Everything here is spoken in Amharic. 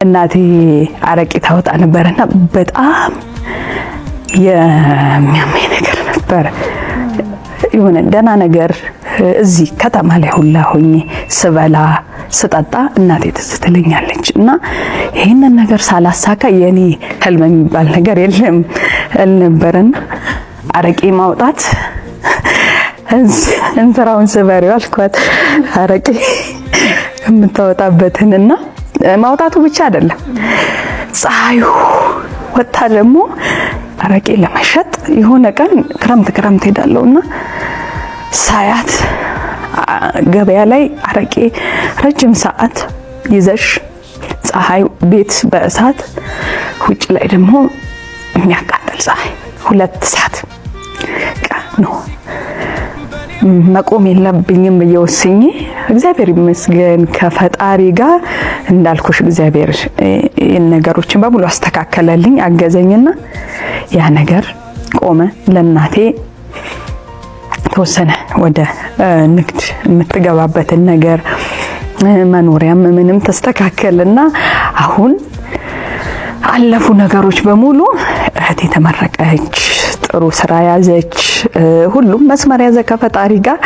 እናቴ አረቄ ታወጣ ነበርና በጣም የሚያመኝ ነገር ነበር። የሆነ ደህና ነገር እዚህ ከተማ ላይ ሁላ ሆኜ ስበላ ስጠጣ እናቴ ትዝ ትለኛለች እና ይሄንን ነገር ሳላሳካ የኔ ህልም የሚባል ነገር የለም አልነበረና አረቄ ማውጣት እንስራውን ስበሪው አልኳት። አረቄ የምታወጣበትንና ማውጣቱ ብቻ አይደለም ፀሐዩ ወጣ ደግሞ አረቄ ለመሸጥ የሆነ ቀን ክረምት ሄዳለሁና ሳያት ገበያ ላይ አረቄ ረጅም ሰዓት ይዘሽ ፀሐይ ቤት በእሳት ውጭ ላይ ደግሞ የሚያቃጥል ፀሐይ 2 ሰዓት ነው። መቆም የለብኝም እየወሰኝ እግዚአብሔር ይመስገን ከፈጣሪ ጋር እንዳልኩሽ እግዚአብሔር ነገሮችን በሙሉ አስተካከለልኝ አገዘኝና ያ ነገር ቆመ። ለናቴ ተወሰነ ወደ ንግድ የምትገባበትን ነገር መኖሪያም ምንም ተስተካከለና አሁን አለፉ ነገሮች በሙሉ እህቴ ተመረቀች፣ ጥሩ ስራ ያዘች፣ ሁሉም መስመር ያዘ ከፈጣሪ ጋር